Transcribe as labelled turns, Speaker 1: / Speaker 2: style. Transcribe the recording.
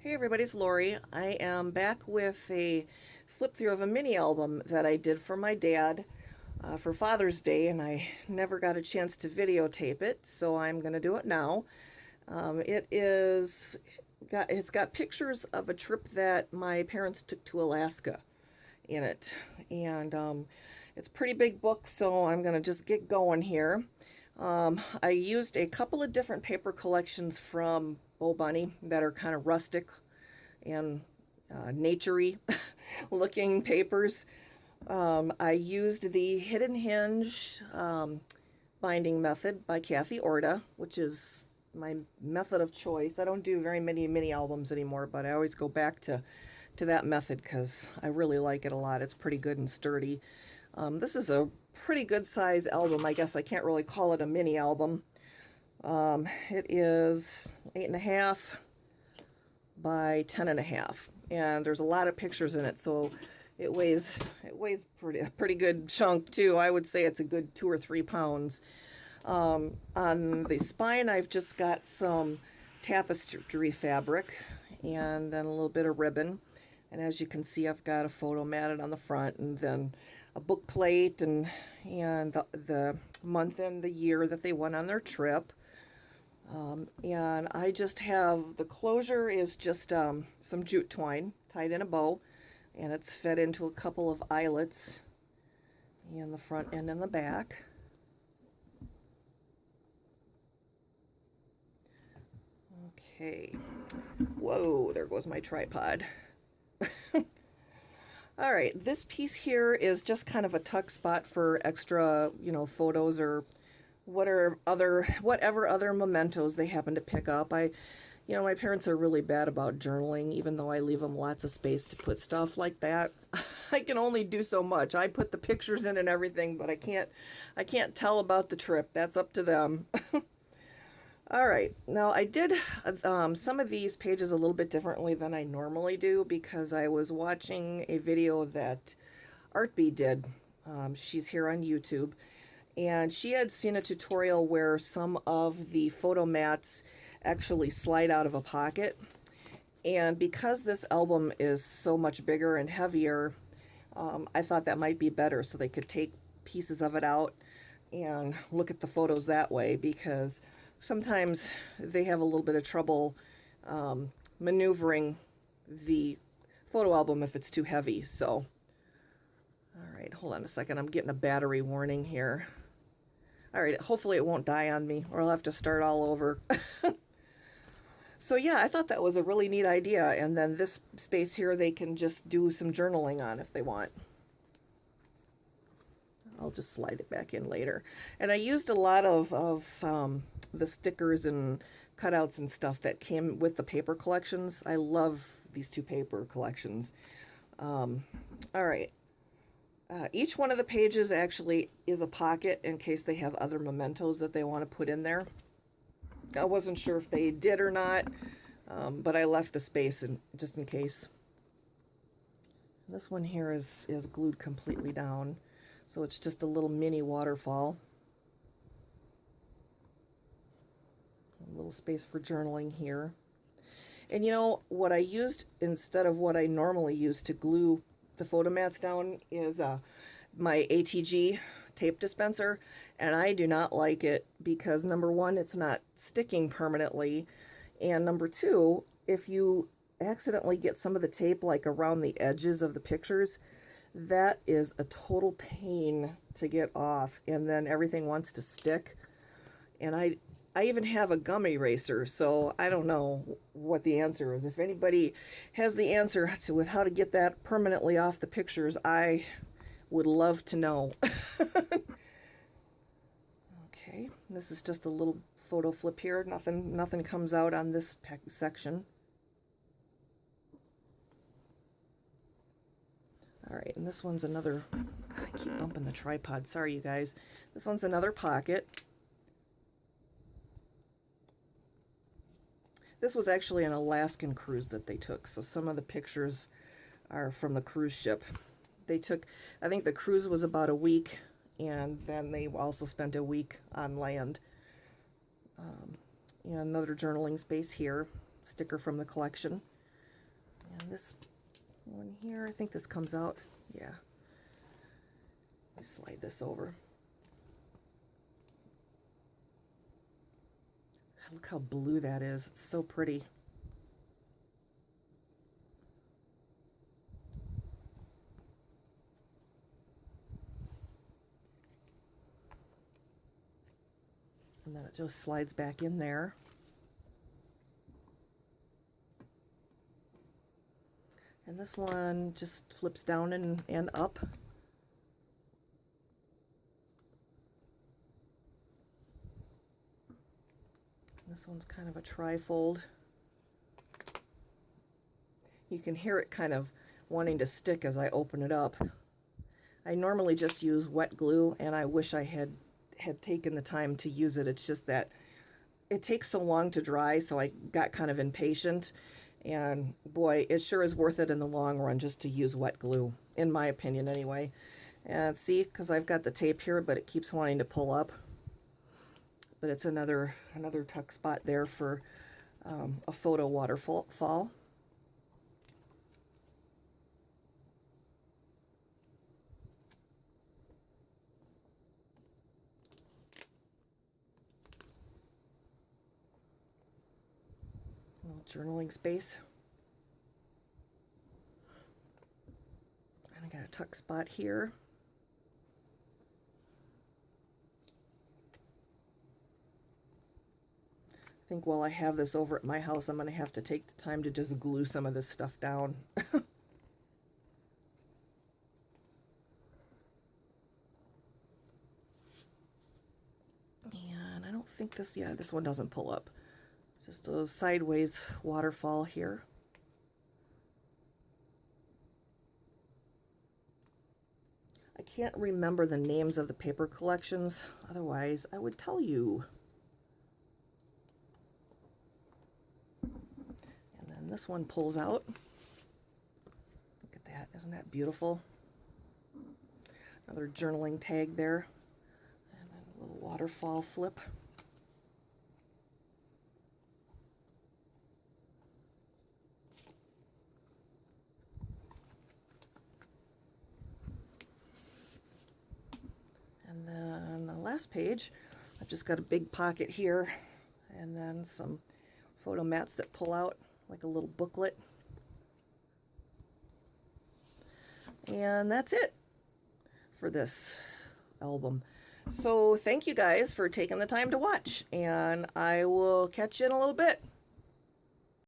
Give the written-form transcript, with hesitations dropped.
Speaker 1: Hey everybody, it's Lori. I am back with a flip through of a mini album that I did for my dad for Father's Day, and I never got a chance to videotape it, so I'm going to do it now. It's got pictures of a trip that my parents took to Alaska in it, and it's a pretty big book, so I'm going to just get going here. I used a couple of different paper collections from Bo Bunny that are kind of rustic and naturey looking papers. I used the Hidden Hinge binding method by Kathy Orta, which is my method of choice. I don't do very many mini albums anymore, but I always go back to that method because I really like it a lot. It's pretty good and sturdy. This is a pretty good size album. I guess I can't really call it a mini album. It is 8.5 by 10.5, and there's a lot of pictures in it, so it weighs pretty good chunk too. I would say it's a good 2 or 3 pounds. On the spine, I've just got some tapestry fabric and then a little bit of ribbon. And as you can see, I've got a photo matted on the front, and then a book plate, and the month and the year that they went on their trip. And I just have the closure is just some jute twine tied in a bow, and it's fed into a couple of eyelets in the front and in the back. Okay. Whoa, there goes my tripod. All right, this piece here is just kind of a tuck spot for extra, photos or whatever other mementos they happen to pick up. My parents are really bad about journaling, even though I leave them lots of space to put stuff like that. I can only do so much. I put the pictures in and everything, but I can't tell about the trip. That's up to them. All right, now I did some of these pages a little bit differently than I normally do because I was watching a video that Artbee did. She's here on YouTube, and she had seen a tutorial where some of the photo mats actually slide out of a pocket. And because this album is so much bigger and heavier, I thought that might be better so they could take pieces of it out and look at the photos that way, because sometimes they have a little bit of trouble maneuvering the photo album if it's too heavy. So, all right, hold on a second. I'm getting a battery warning here. All right, hopefully it won't die on me, or I'll have to start all over. So yeah, I thought that was a really neat idea. And then this space here, they can just do some journaling on if they want. I'll just slide it back in later. And I used a lot of the stickers and cutouts and stuff that came with the paper collections. I love these two paper collections. All right. Each one of the pages actually is a pocket in case they have other mementos that they want to put in there. I wasn't sure if they did or not, but I left the space just in case. This one here is glued completely down, so it's just a little mini waterfall. A little space for journaling here. And what I used instead of what I normally use to glue the photo mats down is my ATG tape dispenser, and I do not like it because number one, it's not sticking permanently, and number two, if you accidentally get some of the tape like around the edges of the pictures, that is a total pain to get off, and then everything wants to stick. And I even have a gum eraser, so I don't know what the answer is. If anybody has the answer with how to get that permanently off the pictures, I would love to know. Okay, this is just a little photo flip here. Nothing comes out on this section. All right, and this one's another, I keep bumping the tripod, sorry you guys. This one's another pocket. This was actually an Alaskan cruise that they took, so some of the pictures are from the cruise ship. I think the cruise was about a week, and then they also spent a week on land. And another journaling space here, sticker from the collection. And this one here, I think this comes out. Yeah. Let me slide this over. Look how blue that is. It's so pretty. And then it just slides back in there. And this one just flips down and up. This one's kind of a tri-fold. You can hear it kind of wanting to stick as I open it up. I normally just use wet glue, and I wish I had taken the time to use it. It's just that it takes so long to dry, so I got kind of impatient. And boy, it sure is worth it in the long run just to use wet glue, in my opinion anyway. And see, because I've got the tape here, but it keeps wanting to pull up. But it's another tuck spot there for a photo waterfall. Little journaling space. And I got a tuck spot here. I think while I have this over at my house, I'm going to have to take the time to just glue some of this stuff down. And I don't think this, yeah, this one doesn't pull up. It's just a sideways waterfall here. I can't remember the names of the paper collections, otherwise I would tell you. This one pulls out. Look at that. Isn't that beautiful? Another journaling tag there. And then a little waterfall flip. And then the last page, I've just got a big pocket here and then some photo mats that pull out like a little booklet. And that's it for this album. So thank you guys for taking the time to watch, and I will catch you in a little bit.